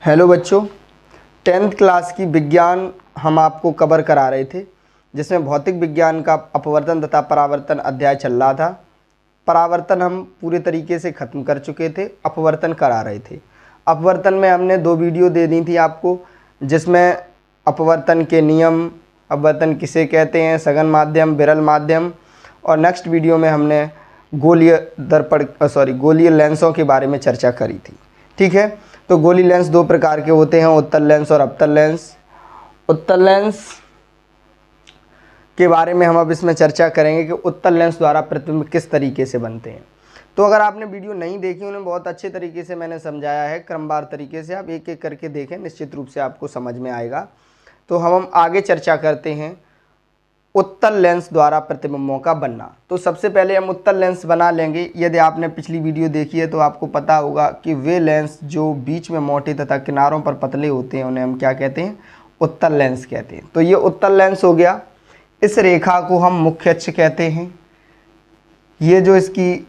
Hello बच्चों, 10th class की विज्ञान हम आपको कवर करा रहे थे, जिसमें भौतिक विज्ञान का अपवर्तन तथा परावर्तन अध्याय चल रहा था। परावर्तन हम पूरे तरीके से ख़त्म कर चुके थे, अपवर्तन करा रहे थे। अपवर्तन में हमने 2 वीडियो दे दी थी आपको, जिसमें अपवर्तन के नियम, अपवर्तन किसे कहते हैं, सघन माध्यम, विरल माध्यम, और नेक्स्ट वीडियो में हमने गोलीय लेंसों के बारे में चर्चा करी थी। ठीक है, तो गोली लेंस 2 प्रकार के होते हैं, उत्तल लेंस और अवतल लेंस। उत्तल लेंस के बारे में हम अब इसमें चर्चा करेंगे कि उत्तल लेंस द्वारा प्रतिबिंब किस तरीके से बनते हैं। तो अगर आपने वीडियो नहीं देखी, उन्हें बहुत अच्छे तरीके से मैंने समझाया है, क्रमवार तरीके से आप एक एक करके देखें, निश्चित रूप से आपको समझ में आएगा। तो हम आगे चर्चा करते हैं उत्तल लेंस द्वारा प्रतिबिंबों का बनना। तो सबसे पहले हम उत्तल लेंस बना लेंगे। यदि आपने पिछली वीडियो देखी है तो आपको पता होगा कि वे लेंस जो बीच में मोटे तथा किनारों पर पतले होते हैं, उन्हें हम क्या कहते हैं, उत्तल लेंस कहते हैं। तो ये उत्तल लेंस हो गया। इस रेखा को हम मुख्य अक्ष कहते हैं। ये जो इसकी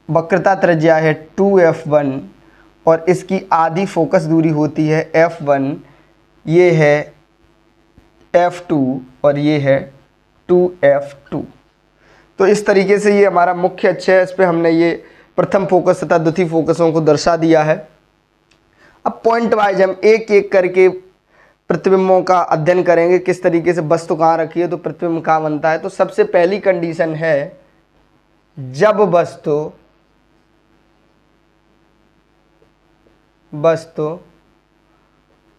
वक्रता त्रिज्या है 2f1 और इसकी आधी फोकस दूरी होती है f1, ये है f2 और ये है 2f2। तो इस तरीके से ये हमारा मुख्य अक्ष है। इस पे हमने ये प्रथम फोकस तथा द्वितीय फोकसों को दर्शा दिया है। अब पॉइंट वाइज हम एक एक करके प्रतिबिंबों का अध्ययन करेंगे, किस तरीके से वस्तु कहाँ रखी है तो प्रतिबिंब कहाँ बनता है। तो सबसे पहली कंडीशन है, जब वस्तु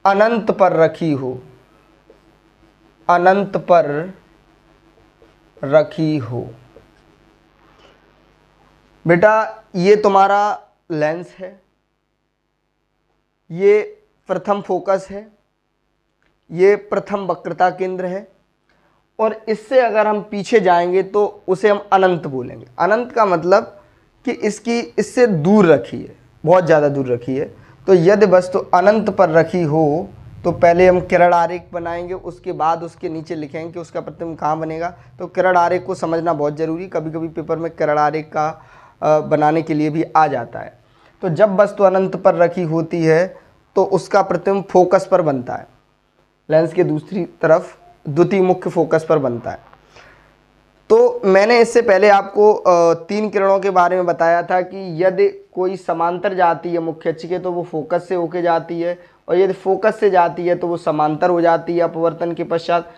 अनंत पर रखी हो, अनंत पर रखी हो। बेटा ये तुम्हारा लेंस है, ये प्रथम फोकस है, ये प्रथम वक्रता केंद्र है, और इससे अगर हम पीछे जाएंगे तो उसे हम अनंत बोलेंगे। अनंत का मतलब कि इससे दूर रखी है, बहुत ज़्यादा दूर रखी है। तो यदि वस्तु अनंत पर रखी हो तो पहले हम किरण आरेख बनाएंगे, उसके बाद उसके नीचे लिखेंगे कि उसका प्रतिबिंब कहाँ बनेगा। तो किरण आरेख को समझना बहुत ज़रूरी, कभी कभी पेपर में किरण आरेख का बनाने के लिए भी आ जाता है। तो जब वस्तु अनंत पर रखी होती है तो उसका प्रतिबिंब फोकस पर बनता है, लेंस के दूसरी तरफ द्वितीय मुख्य फोकस पर बनता है। तो मैंने इससे पहले आपको 3 किरणों के बारे में बताया था कि यदि कोई समांतर जाती है मुख्य अक्ष के तो वो फोकस से होके जाती है, और यदि फोकस से जाती है तो वो समांतर हो जाती है अपवर्तन के पश्चात,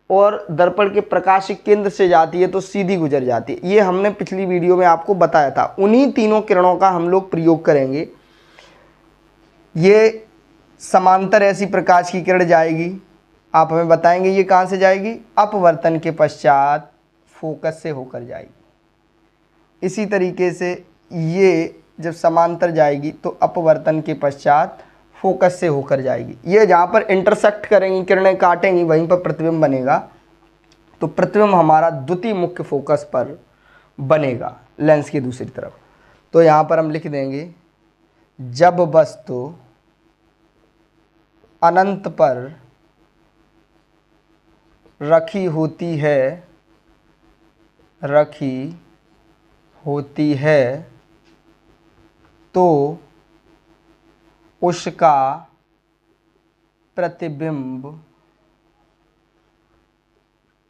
और दर्पण के प्रकाशिक केंद्र से जाती है तो सीधी गुजर जाती है। ये हमने पिछली वीडियो में आपको बताया था। उन्हीं तीनों किरणों का हम लोग प्रयोग करेंगे। ये समांतर ऐसी प्रकाश की किरण जाएगी, आप हमें बताएंगे ये कहाँ से जाएगी, अपवर्तन के पश्चात फोकस से होकर जाएगी। इसी तरीके से ये जब समांतर जाएगी तो अपवर्तन के पश्चात फोकस से होकर जाएगी। ये जहाँ पर इंटरसेक्ट करेंगी, किरणें काटेंगी, वहीं पर प्रतिबिंब बनेगा। तो प्रतिबिंब हमारा द्वितीय मुख्य फोकस पर बनेगा, लेंस की दूसरी तरफ। तो यहाँ पर हम लिख देंगे, जब वस्तु अनंत पर रखी होती है तो उसका प्रतिबिंब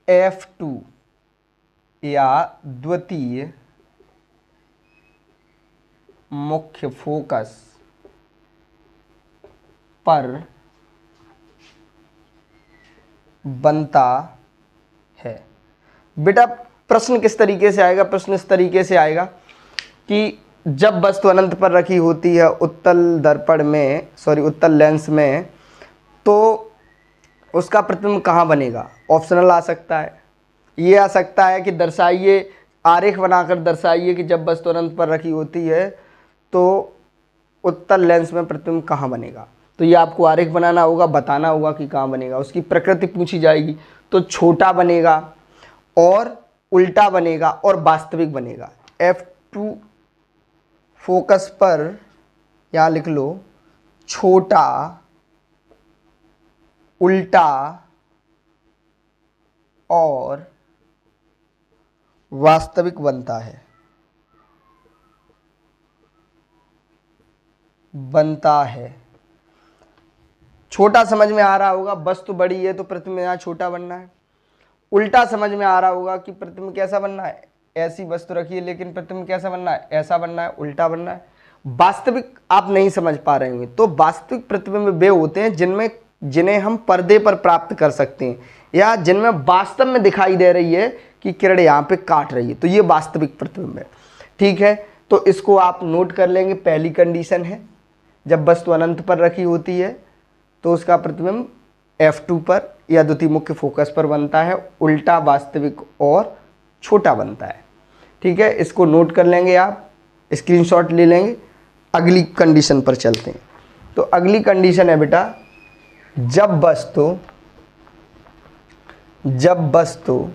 f2 या द्वितीय मुख्य फोकस पर बनता है। बेटा प्रश्न किस तरीके से आएगा, प्रश्न इस तरीके से आएगा कि जब वस्तु अनंत पर रखी होती है उत्तल लेंस में, तो उसका प्रतिबिंब कहाँ बनेगा। ऑप्शनल आ सकता है, ये आ सकता है कि दर्शाइए, आरेख बनाकर दर्शाइए कि जब वस्तु अनंत पर रखी होती है तो उत्तल लेंस में प्रतिबिंब कहाँ बनेगा। तो ये आपको आरेख बनाना होगा, बताना होगा कि कहाँ बनेगा। उसकी प्रकृति पूछी जाएगी तो छोटा बनेगा और उल्टा बनेगा और वास्तविक बनेगा। f2 फोकस पर यहाँ लिख लो, छोटा, उल्टा और वास्तविक बनता है। छोटा समझ में आ रहा होगा, वस्तु बड़ी है तो प्रतिबिंब यहाँ छोटा बनना है। उल्टा समझ में आ रहा होगा कि प्रतिबिंब कैसा बनना है, ऐसी वस्तु रखी है लेकिन प्रतिबिंब कैसा बनना है, ऐसा बनना है, उल्टा बनना है। वास्तविक आप नहीं समझ पा रहे होंगे, तो वास्तविक प्रतिबिंब वे होते हैं जिन्हें हम पर्दे पर प्राप्त कर सकते हैं, या जिनमें वास्तव में दिखाई दे रही है कि किरण यहाँ पे काट रही है, तो ये वास्तविक प्रतिबिंब है। ठीक है, तो इसको आप नोट कर लेंगे। पहली कंडीशन है, जब वस्तु अनंत पर रखी होती है तो उसका प्रतिबिंब F2 पर या द्वितीय मुख्य फोकस पर बनता है, उल्टा वास्तविक और छोटा बनता है। ठीक है, इसको नोट कर लेंगे, आप स्क्रीनशॉट ले लेंगे। अगली कंडीशन पर चलते हैं। तो अगली कंडीशन है बेटा, जब वस्तु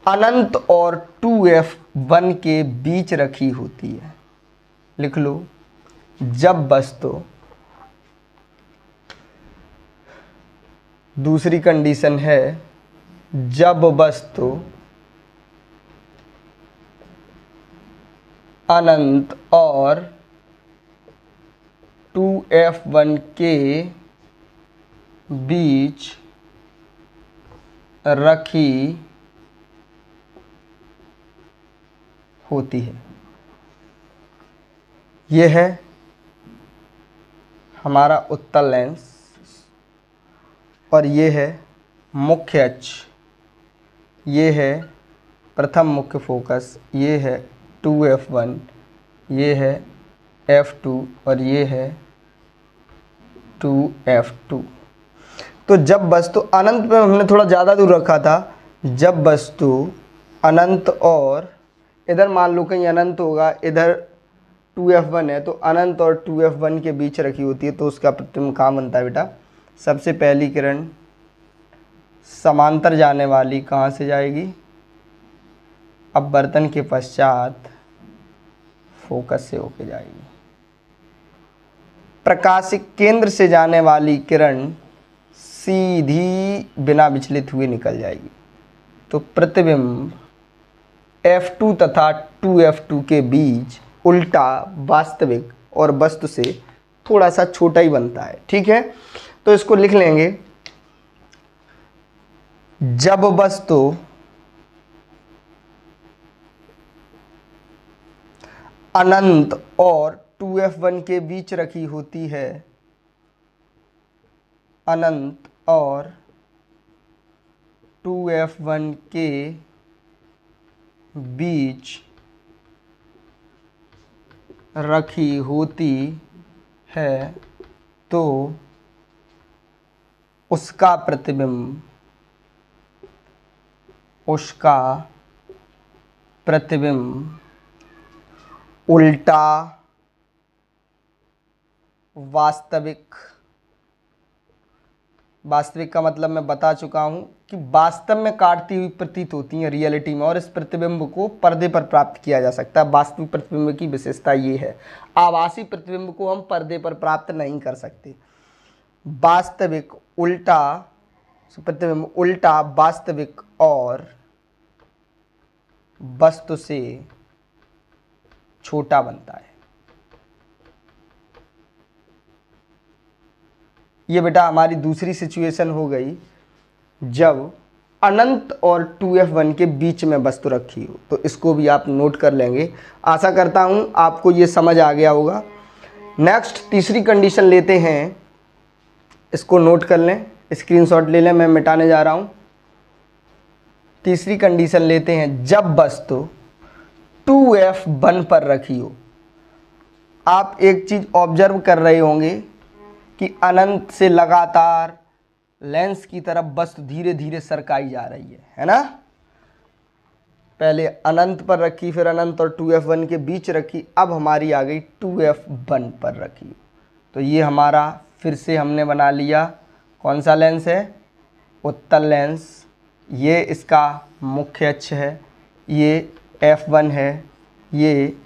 अनंत और 2F1 के बीच रखी होती है। लिख लो, जब वस्तु, दूसरी कंडीशन है, जब वस्तु अनंत और 2F1 के बीच रखी होती है। यह है हमारा उत्तल लेंस और ये है मुख्य अक्ष, ये है प्रथम मुख्य फोकस, ये है 2F1, ये है F2 और ये है 2F2। तो जब वस्तु अनंत पे हमने थोड़ा ज़्यादा दूर रखा था, जब वस्तु अनंत और इधर मान लो कहीं अनंत होगा, इधर 2F1 है, तो अनंत और 2F1 के बीच रखी होती है, तो उसका प्रतिबिंब कहाँ बनता है बेटा, सबसे पहली किरण समांतर जाने वाली कहाँ से जाएगी, अपवर्तन के पश्चात फोकस से होके जाएगी। प्रकाशिक केंद्र से जाने वाली किरण सीधी बिना विचलित हुए निकल जाएगी। तो प्रतिबिंब F2 तथा 2F2 के बीच उल्टा वास्तविक और वस्तु से थोड़ा सा छोटा ही बनता है। ठीक है, तो इसको लिख लेंगे, जब वस्तु अनंत और 2F1 के बीच रखी होती है, अनंत और 2F1 के बीच रखी होती है, तो उसका प्रतिबिंब उल्टा वास्तविक का मतलब मैं बता चुका हूं कि वास्तव में काटती हुई प्रतीत होती है रियलिटी में, और इस प्रतिबिंब को पर्दे पर प्राप्त किया जा सकता है। वास्तविक प्रतिबिंब की विशेषता ये है, आभासी प्रतिबिंब को हम पर्दे पर प्राप्त नहीं कर सकते। वास्तविक उल्टा प्रतिबिंब उल्टा वास्तविक और वस्तु से छोटा बनता है। ये बेटा हमारी दूसरी सिचुएशन हो गई, जब अनंत और 2F1 के बीच में वस्तु रखी हो। तो इसको भी आप नोट कर लेंगे। आशा करता हूं आपको ये समझ आ गया होगा। नेक्स्ट तीसरी कंडीशन लेते हैं, इसको नोट कर लें, स्क्रीनशॉट ले लें, मैं मिटाने जा रहा हूं। तीसरी कंडीशन लेते हैं, जब वस्तु 2F1 पर रखी हो। आप एक चीज ऑब्जर्व कर रहे होंगे कि अनंत से लगातार लेंस की तरफ वस्तु धीरे धीरे सरकाई जा रही है ना। पहले अनंत पर रखी, फिर अनंत और 2F1 के बीच रखी, अब हमारी आ गई 2F1 पर रखी। तो ये हमारा फिर से हमने बना लिया, कौन सा लेंस है, उत्तल लेंस। ये इसका मुख्य अक्ष है, ये F1 है, ये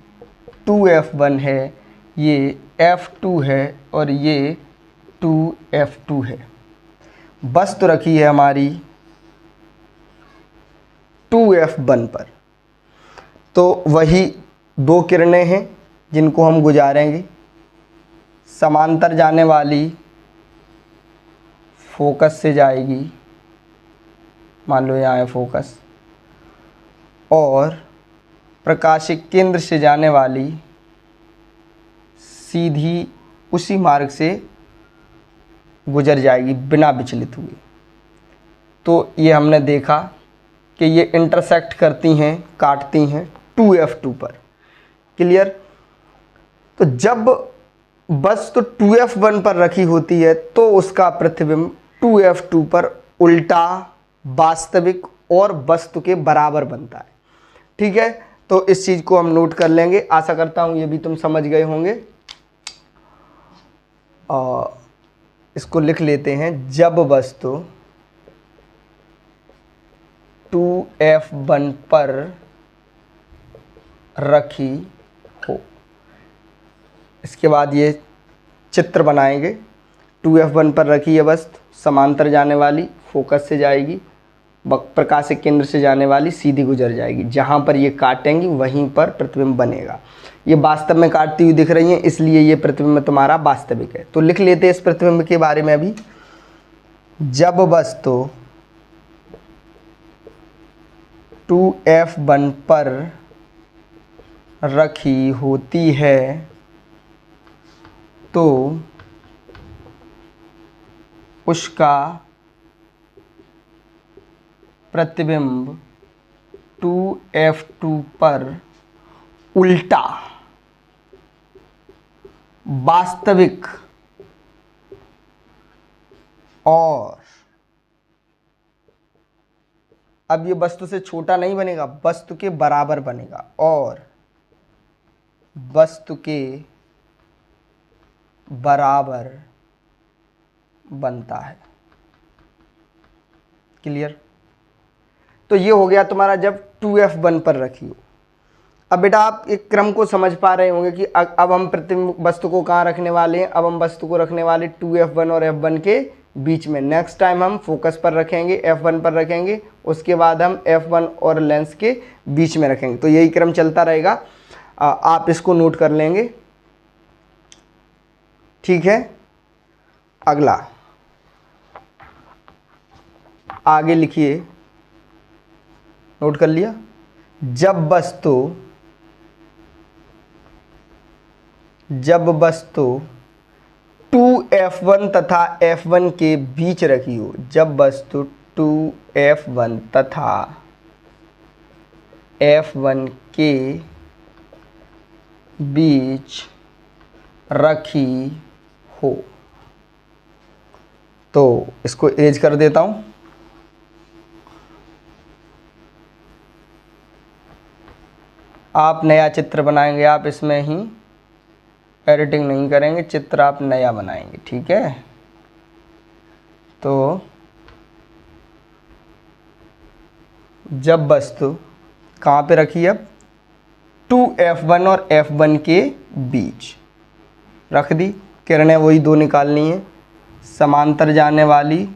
2F1 है, ये F2 है और ये 2F2 है। वस्तु रखी है हमारी 2F1 पर। तो वही दो किरणें हैं जिनको हम गुजारेंगे। समांतर जाने वाली फोकस से जाएगी, मान लो यहाँ है फोकस, और प्रकाशिक केंद्र से जाने वाली सीधी उसी मार्ग से गुजर जाएगी बिना विचलित हुए। तो ये हमने देखा कि ये इंटरसेक्ट करती हैं, काटती हैं 2F2 पर। क्लियर? तो जब वस्तु 2F1 पर रखी होती है तो उसका प्रतिबिंब 2F2 पर उल्टा, वास्तविक और वस्तु के बराबर बनता है। ठीक है, तो इस चीज को हम नोट कर लेंगे। आशा करता हूं ये भी तुम समझ गए होंगे। इसको लिख लेते हैं। जब वस्तु 2F1 पर रखी हो, इसके बाद ये चित्र बनाएंगे। 2F1 पर रखी है वस्तु, समांतर जाने वाली, फोकस से जाएगी, प्रकाशिक केंद्र से जाने वाली सीधी गुजर जाएगी। जहाँ पर ये काटेंगी वहीं पर प्रतिबिंब बनेगा। ये वास्तव में काटती हुई दिख रही है, इसलिए ये प्रतिबिंब तुम्हारा वास्तविक है। तो लिख लेते हैं इस प्रतिबिंब के बारे में अभी। जब वस्तु 2F1 पर रखी होती है तो उसका प्रतिबिंब 2F2 पर उल्टा, वास्तविक और अब ये वस्तु से छोटा नहीं बनेगा, वस्तु के बराबर बनेगा और वस्तु के बराबर बनता है। क्लियर? तो ये हो गया तुम्हारा जब 2F1 पर रखी हो। अब बेटा आप एक क्रम को समझ पा रहे होंगे कि अब हम प्रतिबिंब वस्तु को कहाँ रखने वाले हैं। अब हम वस्तु को रखने वाले 2F1 और F1 के बीच में। नेक्स्ट टाइम हम फोकस पर रखेंगे, F1 पर रखेंगे, उसके बाद हम F1 और लेंस के बीच में रखेंगे। तो यही क्रम चलता रहेगा। आप इसको नोट कर लेंगे। ठीक है, अगला आगे लिखिए। नोट कर लिया? जब वस्तु 2F1 तथा F1 के बीच रखी हो, जब वस्तु 2F1 तथा F1 के बीच रखी हो, तो इसको इरेज कर देता हूं। आप नया चित्र बनाएंगे, आप इसमें ही एडिटिंग नहीं करेंगे, चित्र आप नया बनाएंगे। ठीक है, तो जब वस्तु कहाँ पे रखी है, अब 2F1 और F1 के बीच रख दी। किरणें वही दो निकालनी है, समांतर जाने वाली,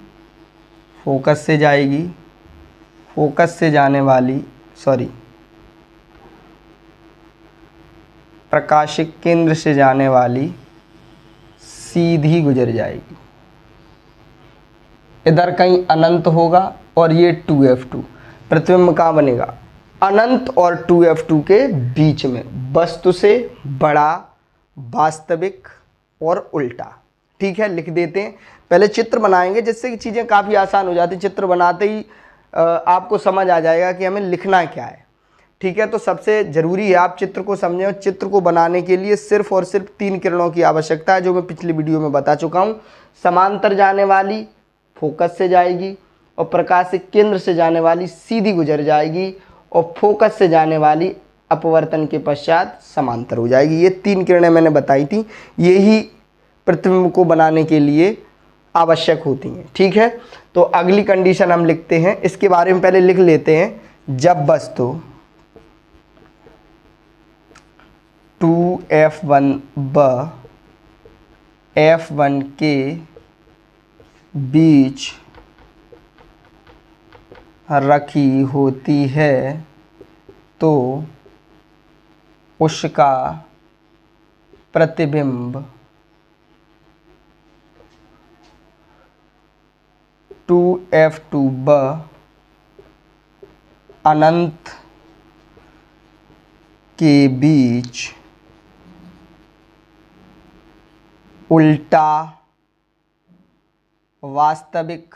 फोकस से जाएगी, फोकस से जाने वाली प्रकाशिक केंद्र से जाने वाली सीधी गुजर जाएगी। इधर कहीं अनंत होगा और ये 2F2। प्रतिबिंब कहाँ बनेगा? अनंत और 2F2 के बीच में, वस्तु से बड़ा, वास्तविक और उल्टा। ठीक है, लिख देते हैं। पहले चित्र बनाएंगे जिससे कि चीज़ें काफ़ी आसान हो जाती। चित्र बनाते ही आपको समझ आ जाएगा कि हमें लिखना क्या है। ठीक है, तो सबसे ज़रूरी है आप चित्र को समझें। और चित्र को बनाने के लिए सिर्फ और सिर्फ 3 किरणों की आवश्यकता है, जो मैं पिछली वीडियो में बता चुका हूँ। समांतर जाने वाली फोकस से जाएगी, और प्रकाशिक केंद्र से जाने वाली सीधी गुजर जाएगी, और फोकस से जाने वाली अपवर्तन के पश्चात समांतर हो जाएगी। ये 3 किरणें मैंने बताई थी, यही प्रतिबिंब को बनाने के लिए आवश्यक होती हैं। ठीक है, तो अगली कंडीशन हम लिखते हैं, इसके बारे में पहले लिख लेते हैं। जब वस्तु 2F1 व F1 के बीच रखी होती है तो उसका प्रतिबिंब F2 ब अनंत के बीच उल्टा वास्तविक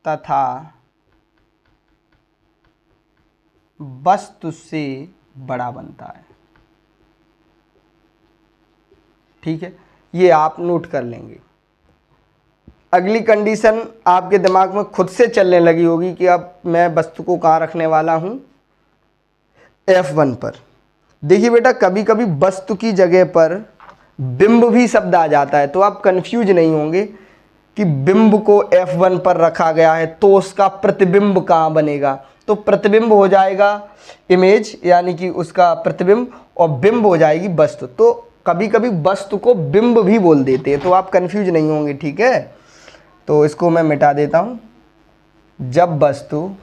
तथा वस्तु से बड़ा बनता है। ठीक है, ये आप नोट कर लेंगे। अगली कंडीशन आपके दिमाग में खुद से चलने लगी होगी कि अब मैं वस्तु को कहाँ रखने वाला हूं, F1 पर। देखिए बेटा, कभी कभी वस्तु की जगह पर बिंब भी शब्द आ जाता है, तो आप कंफ्यूज नहीं होंगे कि बिंब को F1 पर रखा गया है तो उसका प्रतिबिंब कहाँ बनेगा। तो प्रतिबिंब हो जाएगा इमेज, यानी कि उसका प्रतिबिंब, और बिंब हो जाएगी वस्तु। तो कभी कभी वस्तु को बिंब भी बोल देते हैं, तो आप कंफ्यूज नहीं होंगे। ठीक है, तो इसको मैं मिटा देता हूँ। जब वस्तु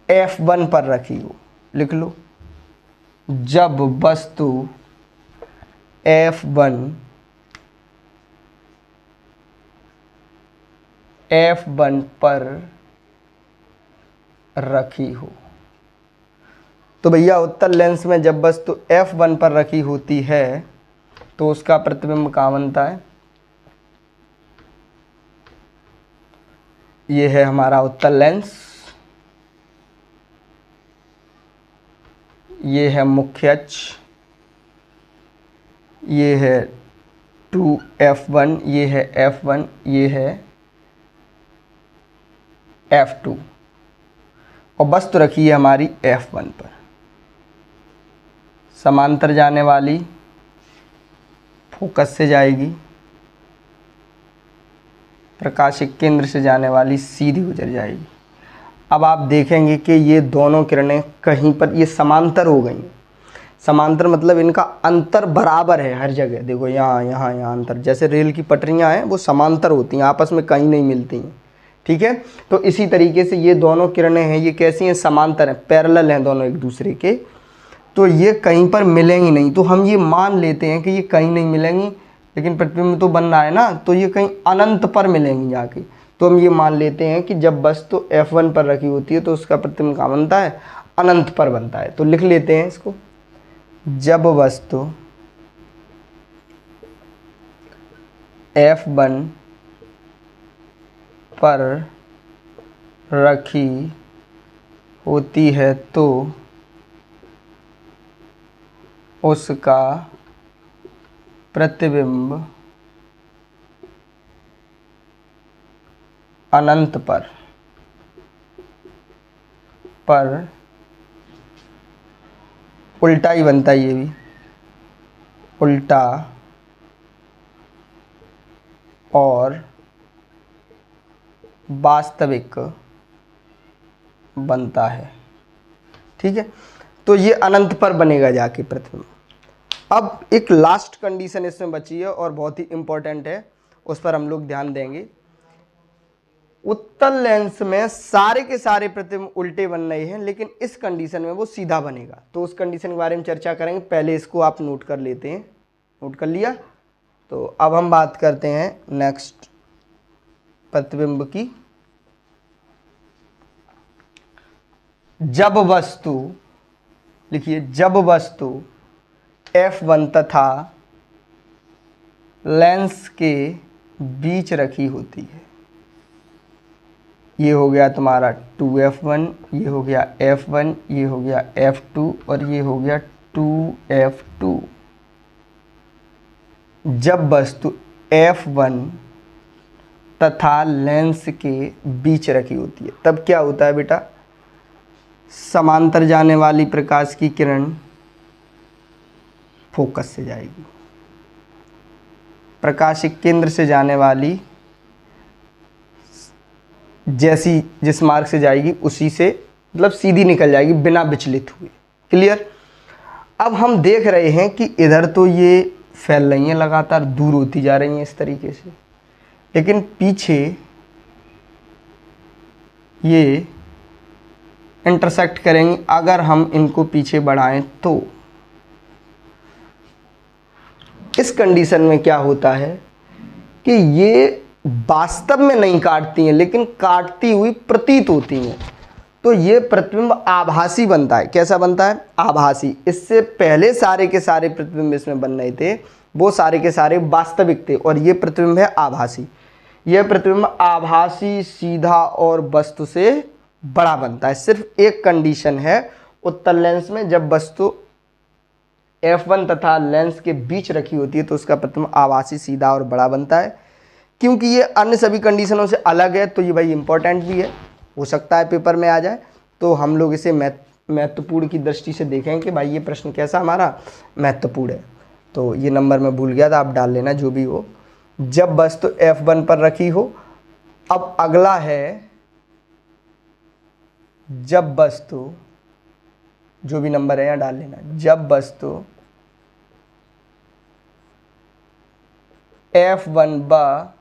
F1 पर रखी हो, लिख लो, जब वस्तु F1 पर रखी हो। तो भैया उत्तल लेंस में जब वस्तु F1 पर रखी होती है तो उसका प्रतिबिंब कहाँ बनता है? ये है हमारा उत्तल लेंस, ये है मुख्य अक्ष, ये है 2F1, ये है F1, ये है F2, और वस्तु रखी है हमारी F1 पर। समांतर जाने वाली फोकस से जाएगी, प्रकाशिक केंद्र से जाने वाली सीधी गुजर जाएगी। अब आप देखेंगे कि ये दोनों किरणें कहीं पर ये समांतर हो गई। समांतर मतलब इनका अंतर बराबर है हर जगह। देखो यहाँ यहाँ यहाँ अंतर, जैसे रेल की पटरियाँ हैं वो समांतर होती हैं, आपस में कहीं नहीं मिलती हैं। ठीक है, तो इसी तरीके से ये दोनों किरणें हैं, ये कैसी हैं? समांतर हैं, पैरेलल हैं दोनों एक दूसरे के, तो ये कहीं पर मिलेंगी नहीं। तो हम ये मान लेते हैं कि ये कहीं नहीं मिलेंगी, लेकिन प्रतिबिंब तो बन रहा है ना, तो ये कहीं अनंत पर मिलेंगी जाके। तो हम ये मान लेते हैं कि जब वस्तु F1 पर रखी होती है तो उसका प्रतिबिंब कहाँ बनता है? अनंत पर बनता है। तो लिख लेते हैं इसको, जब वस्तु F1 पर रखी होती है तो उसका प्रतिबिंब अनंत पर उल्टा ही बनता है, ये भी उल्टा और वास्तविक बनता है। ठीक है, तो ये अनंत पर बनेगा जाके प्रतिबिंब। अब एक लास्ट कंडीशन इसमें बची है और बहुत ही इंपॉर्टेंट है, उस पर हम लोग ध्यान देंगे। उत्तल लेंस में सारे के सारे प्रतिबिंब उल्टे बन रहे हैं, लेकिन इस कंडीशन में वो सीधा बनेगा। तो उस कंडीशन के बारे में चर्चा करेंगे, पहले इसको आप नोट कर लेते हैं। नोट कर लिया? तो अब हम बात करते हैं नेक्स्ट प्रतिबिंब की। जब वस्तु, लिखिए, जब वस्तु F1 तथा लेंस के बीच रखी होती है, ये हो गया तुम्हारा 2F1, ये हो गया F1, ये हो गया F2 और ये हो गया 2F2। जब वस्तु F1 तथा लेंस के बीच रखी होती है तब क्या होता है बेटा? समांतर जाने वाली प्रकाश की किरण फोकस से जाएगी, प्रकाशिक केंद्र से जाने वाली जैसी जिस मार्ग से जाएगी उसी से मतलब सीधी निकल जाएगी बिना विचलित हुए। क्लियर? अब हम देख रहे हैं कि इधर तो ये फैल रही हैं, लगातार दूर होती जा रही हैं इस तरीके से, लेकिन पीछे ये इंटरसेक्ट करेंगे। अगर हम इनको पीछे बढ़ाएं तो इस कंडीशन में क्या होता है कि ये वास्तव में नहीं काटती हैं लेकिन काटती हुई प्रतीत होती हैं, तो ये प्रतिबिंब आभासी बनता है। कैसा बनता है? आभासी। इससे पहले सारे के सारे प्रतिबिंब इसमें बन रहे थे वो सारे के सारे वास्तविक थे, और ये प्रतिबिंब है आभासी। यह प्रतिबिंब आभासी, सीधा और वस्तु से बड़ा बनता है। सिर्फ एक कंडीशन है उत्तल लेंस में, जब वस्तु F1 तथा लेंस के बीच रखी होती है तो उसका प्रतिबिंब आभासी, सीधा और बड़ा बनता है। क्योंकि ये अन्य सभी कंडीशनों से अलग है तो ये भाई इंपॉर्टेंट भी है, हो सकता है पेपर में आ जाए, तो हम लोग इसे महत्वपूर्ण की दृष्टि से देखें कि भाई ये प्रश्न कैसा हमारा महत्वपूर्ण है। तो ये नंबर मैं भूल गया था, आप डाल लेना जो भी हो। जब वस्तु F1 पर रखी हो। अब अगला है जब वस्तु, जो भी नंबर है यहाँ डाल लेना, जब वस्तु F1 व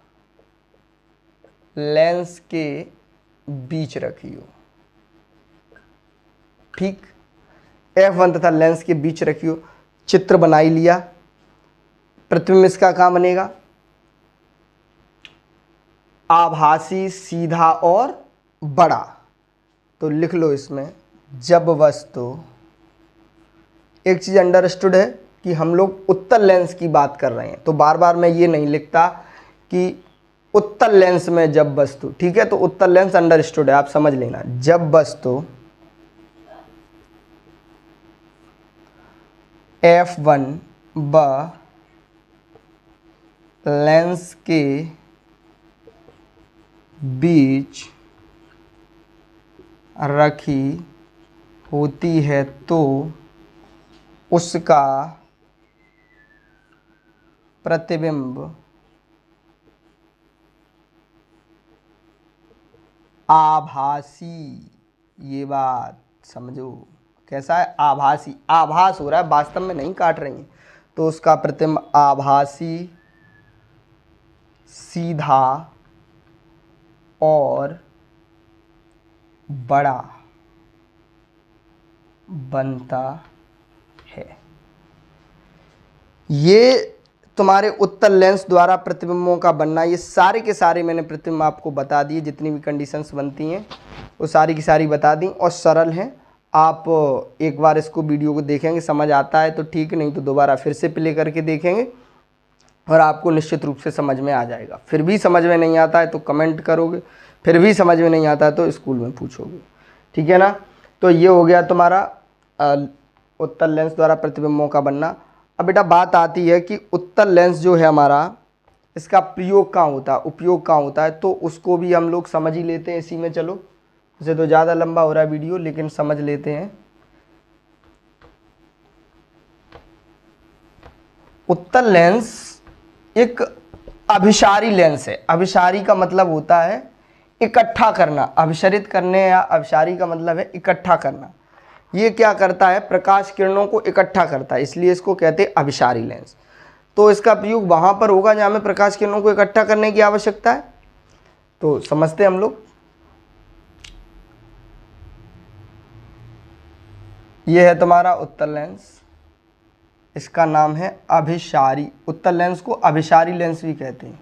लेंस के बीच रखी हो। ठीक, F1 तथा लेंस के बीच रखी हो, चित्र बना ही लिया। प्रतिबिंब इसका कहाँ बनेगा? आभासी, सीधा और बड़ा। तो लिख लो इसमें, जब वस्तु, एक चीज अंडरस्टूड है कि हम लोग उत्तल लेंस की बात कर रहे हैं, तो बार बार मैं ये नहीं लिखता कि उत्तल लेंस में जब वस्तु, ठीक है, तो उत्तल लेंस अंडरस्टूड है, आप समझ लेना। जब वस्तु F1 व लेंस के बीच रखी होती है तो उसका प्रतिबिंब आभासी। ये बात समझो, कैसा है? आभासी, आभास हो रहा है, वास्तव में नहीं काट रही हैं, तो उसका प्रतिबिंब आभासी, सीधा और बड़ा बनता है। ये तुम्हारे उत्तल लेंस द्वारा प्रतिबिंबों का बनना, ये सारे के सारे मैंने प्रतिबिंब आपको बता दिए, जितनी भी कंडीशंस बनती हैं वो सारी की सारी बता दी, और सरल हैं। आप एक बार इसको वीडियो को देखेंगे, समझ आता है तो ठीक, नहीं तो दोबारा फिर से प्ले करके देखेंगे और आपको निश्चित रूप से समझ में आ जाएगा। फिर भी समझ में नहीं आता है तो कमेंट करोगे, फिर भी समझ में नहीं आता है तो स्कूल में पूछोगे, ठीक है ना। तो ये हो गया तुम्हारा उत्तल लेंस द्वारा प्रतिबिंबों का बनना। अब बेटा बात आती है कि उत्तल लेंस जो है हमारा, इसका प्रयोग कहाँ होता है, उपयोग कहाँ होता है, तो उसको भी हम लोग समझ ही लेते हैं इसी में। चलो, इसे तो ज़्यादा लंबा हो रहा है वीडियो, लेकिन समझ लेते हैं। उत्तल लेंस एक अभिसारी लेंस है। अभिसारी का मतलब होता है इकट्ठा करना, अभिसरित करने या अभिसारी का मतलब है इकट्ठा करना। ये क्या करता है? प्रकाश किरणों को इकट्ठा करता है, इसलिए इसको कहते हैं अभिसारी लेंस। तो इसका प्रयोग वहां पर होगा जहां में प्रकाश किरणों को इकट्ठा करने की आवश्यकता है। तो समझते हैं हम लोग। यह है तुम्हारा उत्तल लेंस, इसका नाम है अभिसारी। उत्तल लेंस को अभिसारी लेंस भी कहते हैं,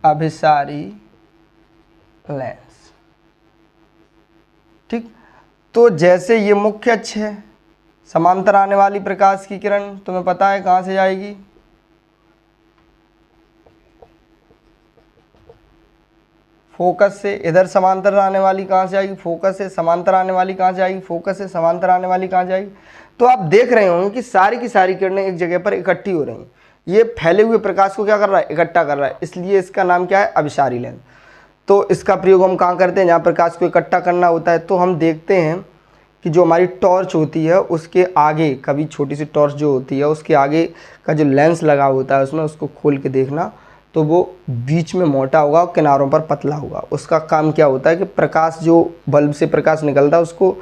अभिसारी लेंस। ठीक, तो जैसे ये मुख्य अक्ष है, समांतर आने वाली प्रकाश की किरण तुम्हें पता है कहाँ से जाएगी? फोकस से। इधर समांतर आने वाली कहाँ से आएगी? फोकस से। समांतर आने वाली कहाँ से आएगी? फोकस से। समांतर आने वाली कहाँ से आएगी? तो आप देख रहे होंगे कि सारी की सारी किरणें एक जगह पर इकट्ठी हो रही हैं। ये फैले हुए प्रकाश को क्या कर रहा है? इकट्ठा कर रहा है, इसलिए इसका नाम क्या है? अभिसारी लेंस। तो इसका प्रयोग हम कहाँ करते हैं? जहाँ प्रकाश को इकट्ठा करना होता है। तो हम देखते हैं कि जो हमारी टॉर्च होती है उसके आगे, कभी छोटी सी टॉर्च जो होती है उसके आगे का जो लेंस लगा होता है उसमें, उसको खोल के देखना, तो वो बीच में मोटा होगा और किनारों पर पतला होगा। उसका काम क्या होता है कि प्रकाश, जो बल्ब से प्रकाश निकलता है उसको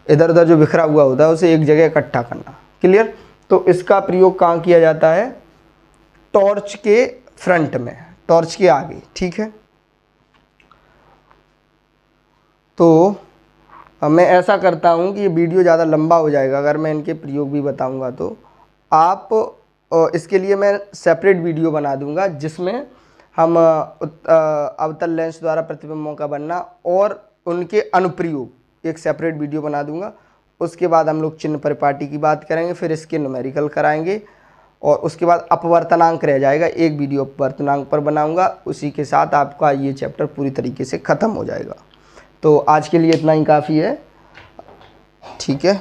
इधर उधर जो बिखरा हुआ होता है उसे एक जगह इकट्ठा करना। क्लियर? तो इसका प्रयोग कहाँ किया जाता है? टॉर्च के फ्रंट में, टॉर्च के आगे। ठीक है, तो मैं ऐसा करता हूँ कि ये वीडियो ज़्यादा लंबा हो जाएगा अगर मैं इनके प्रयोग भी बताऊँगा तो। आप इसके लिए मैं सेपरेट वीडियो बना दूँगा जिसमें हम अवतल लेंस द्वारा प्रतिबिंबों का बनना और उनके अनुप्रयोग एक सेपरेट वीडियो बना दूँगा। उसके बाद हम लोग चिन्ह परिपाटी की बात करेंगे, फिर इसके न्यूमेरिकल कराएंगे और उसके बाद अपवर्तनांक रह जाएगा। एक वीडियो अपवर्तनांक पर बनाऊंगा, उसी के साथ आपका ये चैप्टर पूरी तरीके से ख़त्म हो जाएगा। तो आज के लिए इतना ही काफ़ी है। ठीक है।